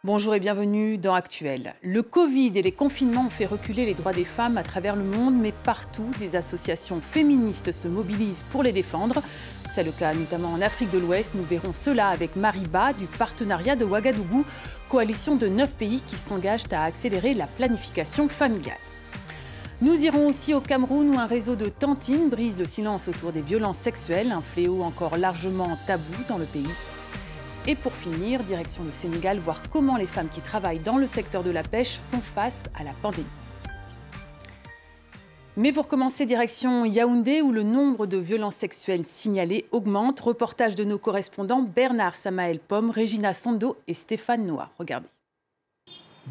Bonjour et bienvenue dans Actuel. Le Covid et les confinements ont fait reculer les droits des femmes à travers le monde, mais partout, des associations féministes se mobilisent pour les défendre. C'est le cas notamment en Afrique de l'Ouest. Nous verrons cela avec Mariba du partenariat de Ouagadougou, coalition de 9 pays qui s'engagent à accélérer la planification familiale. Nous irons aussi au Cameroun où un réseau de tantines brise le silence autour des violences sexuelles, un fléau encore largement tabou dans le pays. Et pour finir, direction le Sénégal, voir comment les femmes qui travaillent dans le secteur de la pêche font face à la pandémie. Mais pour commencer, direction Yaoundé, où le nombre de violences sexuelles signalées augmente. Reportage de nos correspondants Bernard Samaël Pomme, Régina Sondo et Stéphane Noir. Regardez.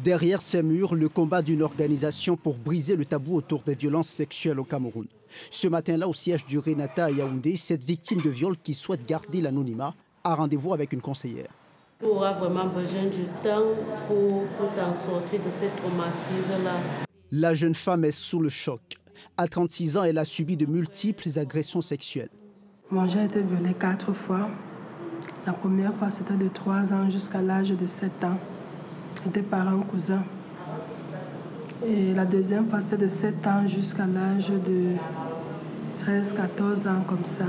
Derrière ces murs, le combat d'une organisation pour briser le tabou autour des violences sexuelles au Cameroun. Ce matin-là, au siège du Renata à Yaoundé, cette victime de viol qui souhaite garder l'anonymat a rendez-vous avec une conseillère. Tu auras vraiment besoin du temps pour t'en sortir de ce traumatisme-là. La jeune femme est sous le choc. À 36 ans, elle a subi de multiples agressions sexuelles. Moi, j'ai été violée 4 fois. La première fois, c'était de 3 ans jusqu'à l'âge de 7 ans. C'était par un cousin. Et la deuxième fois, c'était de 7 ans jusqu'à l'âge de 13-14 ans, comme ça,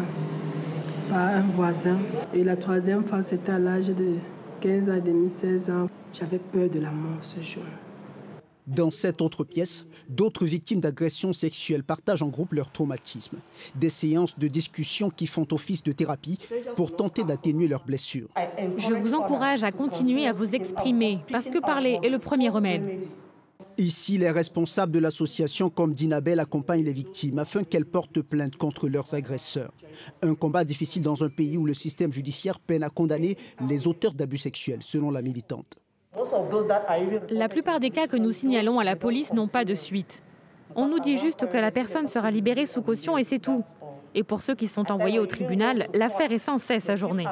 par un voisin. Et la troisième fois, c'était à l'âge de 15 ans et demi, 16 ans. J'avais peur de la mort ce jour. Dans cette autre pièce, d'autres victimes d'agressions sexuelles partagent en groupe leur traumatisme. Des séances de discussion qui font office de thérapie pour tenter d'atténuer leurs blessures. Je vous encourage à continuer à vous exprimer, parce que parler est le premier remède. Ici, les responsables de l'association comme Dinabel accompagnent les victimes afin qu'elles portent plainte contre leurs agresseurs. Un combat difficile dans un pays où le système judiciaire peine à condamner les auteurs d'abus sexuels, selon la militante. La plupart des cas que nous signalons à la police n'ont pas de suite. On nous dit juste que la personne sera libérée sous caution et c'est tout. Et pour ceux qui sont envoyés au tribunal, l'affaire est sans cesse ajournée.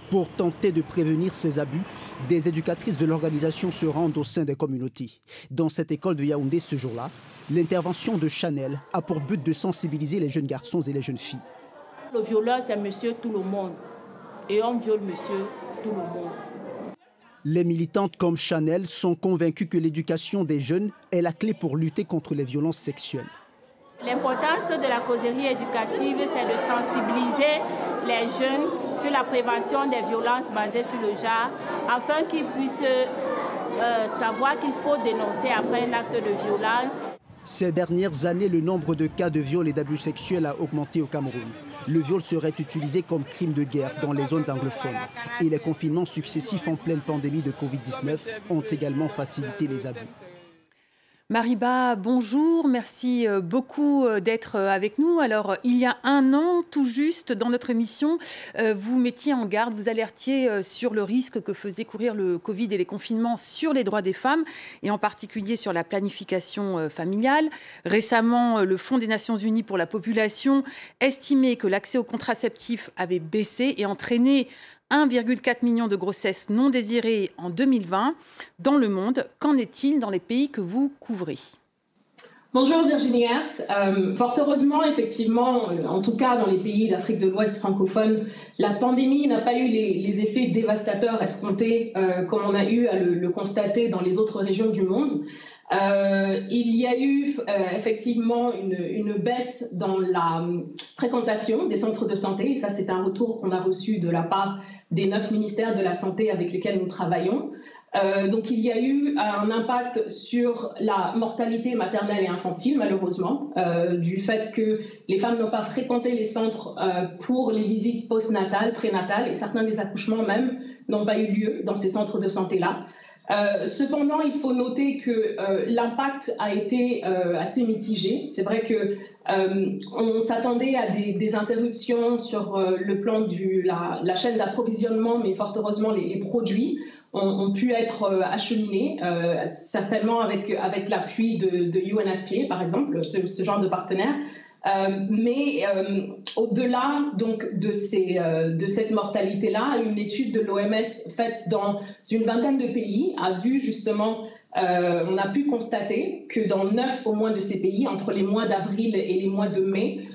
Pour tenter de prévenir ces abus, des éducatrices de l'organisation se rendent au sein des communautés. Dans cette école de Yaoundé ce jour-là, l'intervention de Chanel a pour but de sensibiliser les jeunes garçons et les jeunes filles. Le violeur, c'est monsieur tout le monde. Et on viole monsieur tout le monde. Les militantes comme Chanel sont convaincues que l'éducation des jeunes est la clé pour lutter contre les violences sexuelles. L'importance de la causerie éducative, c'est de sensibiliser les jeunes sur la prévention des violences basées sur le genre, afin qu'ils puissent savoir qu'il faut dénoncer après un acte de violence. Ces dernières années, le nombre de cas de viol et d'abus sexuels a augmenté au Cameroun. Le viol serait utilisé comme crime de guerre dans les zones anglophones. Et les confinements successifs en pleine pandémie de Covid-19 ont également facilité les abus. Mariba, bonjour, merci beaucoup d'être avec nous. Alors, il y a un an, tout juste, dans notre émission, vous mettiez en garde, vous alertiez sur le risque que faisait courir le Covid et les confinements sur les droits des femmes, et en particulier sur la planification familiale. Récemment, le Fonds des Nations Unies pour la population estimait que l'accès aux contraceptifs avait baissé et entraîné 1,4 million de grossesses non désirées en 2020 dans le monde. Qu'en est-il dans les pays que vous couvrez ? Bonjour Virginie Hertz. Fort heureusement, effectivement, en tout cas dans les pays d'Afrique de l'Ouest francophone, la pandémie n'a pas eu les effets dévastateurs escomptés comme on a eu à le constater dans les autres régions du monde. Il y a eu effectivement une baisse dans la fréquentation des centres de santé. Et ça, c'est un retour qu'on a reçu de la part des 9 ministères de la Santé avec lesquels nous travaillons. Donc, il y a eu un impact sur la mortalité maternelle et infantile, malheureusement, du fait que les femmes n'ont pas fréquenté les centres pour les visites postnatales, prénatales, et certains des accouchements même n'ont pas eu lieu dans ces centres de santé-là. Cependant, il faut noter que l'impact a été assez mitigé. C'est vrai qu'on s'attendait à des interruptions sur le plan de la chaîne d'approvisionnement, mais fort heureusement, les produits ont pu être acheminés, certainement avec l'appui de UNFPA, par exemple, ce genre de partenaire. Mais au-delà donc de cette mortalité-là, une étude de l'OMS faite dans une vingtaine de pays a vu justement, on a pu constater que dans 9 au moins de ces pays, entre les mois d'avril et les mois de mai,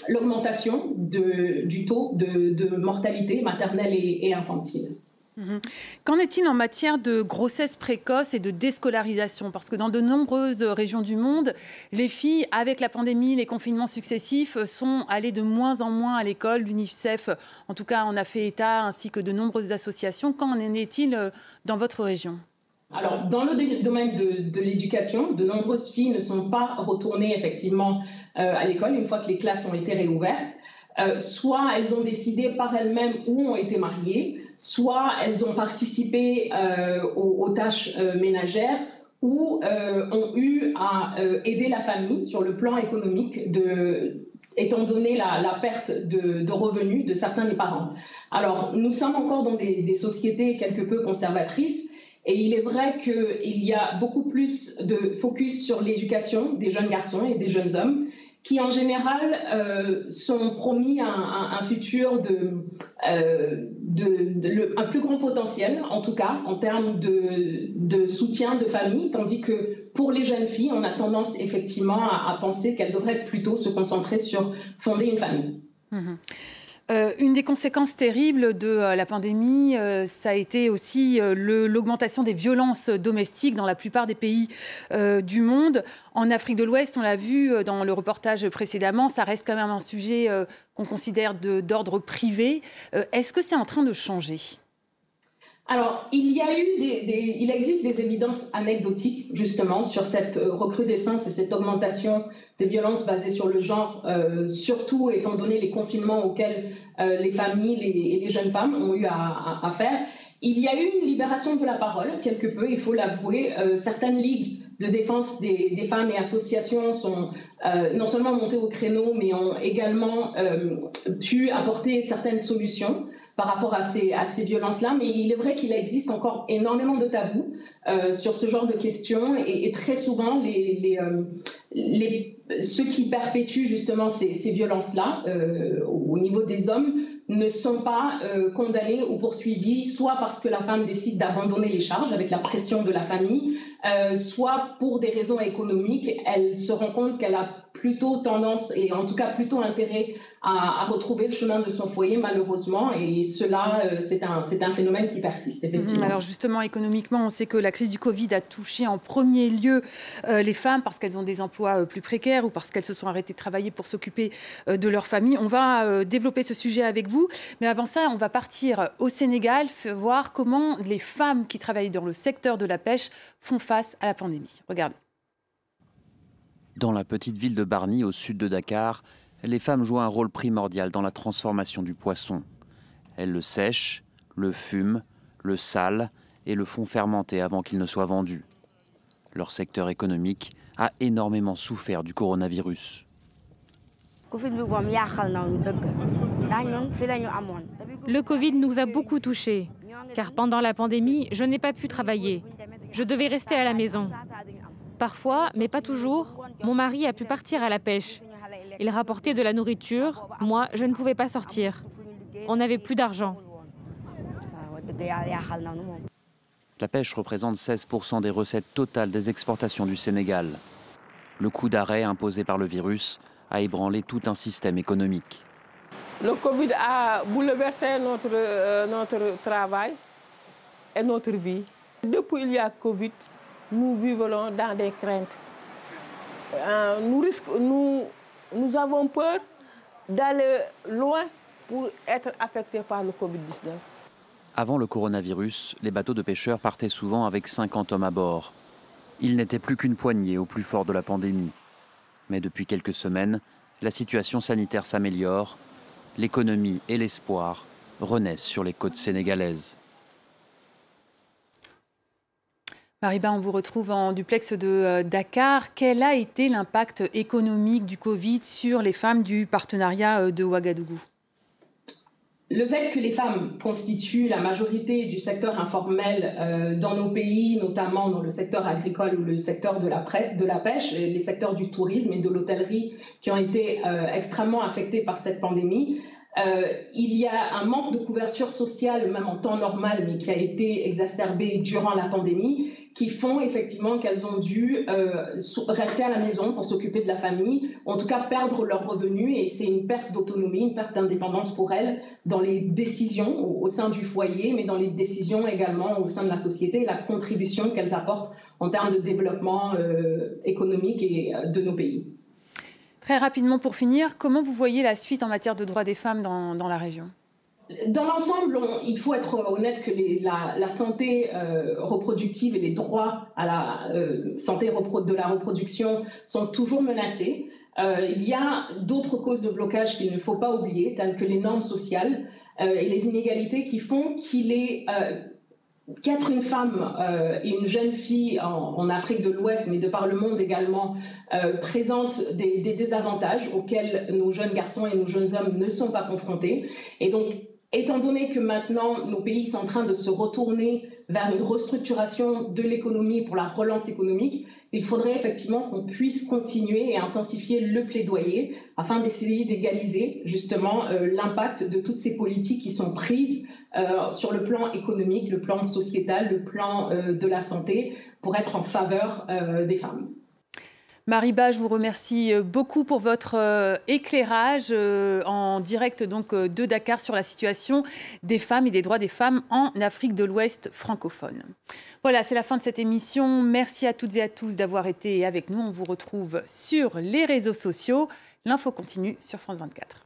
l'augmentation du taux de mortalité maternelle et infantile. Qu'en est-il en matière de grossesse précoce et de déscolarisation? Parce que dans de nombreuses régions du monde, les filles, avec la pandémie, les confinements successifs, sont allées de moins en moins à l'école. L'UNICEF, en tout cas, en a fait état, ainsi que de nombreuses associations. Qu'en est-il dans votre région? Alors, dans le domaine de l'éducation, de nombreuses filles ne sont pas retournées effectivement à l'école une fois que les classes ont été réouvertes. Soit elles ont décidé par elles-mêmes ou ont été mariées, soit elles ont participé aux tâches ménagères ou ont eu à aider la famille sur le plan économique étant donné la perte de revenus de certains des parents. Alors, nous sommes encore dans des sociétés quelque peu conservatrices. Et il est vrai qu'il y a beaucoup plus de focus sur l'éducation des jeunes garçons et des jeunes hommes qui, en général, sont promis un futur un plus grand potentiel, en tout cas, en termes de soutien de famille, tandis que pour les jeunes filles, on a tendance effectivement à penser qu'elles devraient plutôt se concentrer sur fonder une famille. Une des conséquences terribles de la pandémie, ça a été aussi l'augmentation des violences domestiques dans la plupart des pays du monde. En Afrique de l'Ouest, on l'a vu dans le reportage précédemment, ça reste quand même un sujet qu'on considère d'ordre privé. Est-ce que c'est en train de changer ? Alors, il existe des évidences anecdotiques justement sur cette recrudescence et cette augmentation des violences basées sur le genre, surtout étant donné les confinements auxquels les familles et les jeunes femmes ont eu à faire. Il y a eu une libération de la parole, quelque peu, il faut l'avouer. Certaines ligues de défense des femmes et associations sont non seulement montées au créneau, mais ont également pu apporter certaines solutions par rapport à ces violences-là. Mais il est vrai qu'il existe encore énormément de tabous sur ce genre de questions. Et très souvent, ceux qui perpétuent justement ces violences-là au niveau des hommes ne sont pas condamnés ou poursuivis, soit parce que la femme décide d'abandonner les charges avec la pression de la famille, soit pour des raisons économiques. Elle se rend compte qu'elle a plutôt tendance, et en tout cas plutôt intérêt, à retrouver le chemin de son foyer, malheureusement. Et cela, c'est un phénomène qui persiste, effectivement. Alors justement, économiquement, on sait que la crise du Covid a touché en premier lieu les femmes parce qu'elles ont des emplois plus précaires ou parce qu'elles se sont arrêtées de travailler pour s'occuper de leur famille. On va développer ce sujet avec vous. Mais avant ça, on va partir au Sénégal, voir comment les femmes qui travaillent dans le secteur de la pêche font face à la pandémie. Regardez. Dans la petite ville de Bargny, au sud de Dakar, les femmes jouent un rôle primordial dans la transformation du poisson. Elles le sèchent, le fument, le salent et le font fermenter avant qu'il ne soit vendu. Leur secteur économique a énormément souffert du coronavirus. Le Covid nous a beaucoup touchés, car pendant la pandémie, je n'ai pas pu travailler. Je devais rester à la maison. Parfois, mais pas toujours, mon mari a pu partir à la pêche. Il rapportait de la nourriture, moi, je ne pouvais pas sortir. On n'avait plus d'argent. La pêche représente 16% des recettes totales des exportations du Sénégal. Le coup d'arrêt imposé par le virus a ébranlé tout un système économique. Le Covid a bouleversé notre travail et notre vie. Depuis il y a Covid, nous vivons dans des craintes. Nous avons peur d'aller loin pour être affectés par le Covid-19. Avant le coronavirus, les bateaux de pêcheurs partaient souvent avec 50 hommes à bord. Ils n'étaient plus qu'une poignée au plus fort de la pandémie. Mais depuis quelques semaines, la situation sanitaire s'améliore. L'économie et l'espoir renaissent sur les côtes sénégalaises. Mariba, on vous retrouve en duplex de Dakar. Quel a été l'impact économique du Covid sur les femmes du partenariat de Ouagadougou ? Le fait que les femmes constituent la majorité du secteur informel dans nos pays, notamment dans le secteur agricole ou le secteur de la pêche, les secteurs du tourisme et de l'hôtellerie qui ont été extrêmement affectés par cette pandémie, il y a un manque de couverture sociale, même en temps normal, mais qui a été exacerbé durant la pandémie, qui font effectivement qu'elles ont dû rester à la maison pour s'occuper de la famille, en tout cas perdre leurs revenus, et c'est une perte d'autonomie, une perte d'indépendance pour elles dans les décisions au sein du foyer, mais dans les décisions également au sein de la société, et la contribution qu'elles apportent en termes de développement économique et de nos pays. Très rapidement pour finir, comment vous voyez la suite en matière de droits des femmes dans la région ? Dans l'ensemble, il faut être honnête que la santé reproductive et les droits à la santé de la reproduction sont toujours menacés. Il y a d'autres causes de blocage qu'il ne faut pas oublier, telles que les normes sociales et les inégalités qui font qu'il est qu'être une femme et une jeune fille en Afrique de l'Ouest, mais de par le monde également, présente des désavantages auxquels nos jeunes garçons et nos jeunes hommes ne sont pas confrontés. Et donc, étant donné que maintenant nos pays sont en train de se retourner vers une restructuration de l'économie pour la relance économique, il faudrait effectivement qu'on puisse continuer et intensifier le plaidoyer afin d'essayer d'égaliser justement l'impact de toutes ces politiques qui sont prises sur le plan économique, le plan sociétal, le plan de la santé pour être en faveur des femmes. Marie Bas, je vous remercie beaucoup pour votre éclairage en direct donc, de Dakar sur la situation des femmes et des droits des femmes en Afrique de l'Ouest francophone. Voilà, c'est la fin de cette émission. Merci à toutes et à tous d'avoir été avec nous. On vous retrouve sur les réseaux sociaux. L'info continue sur France 24.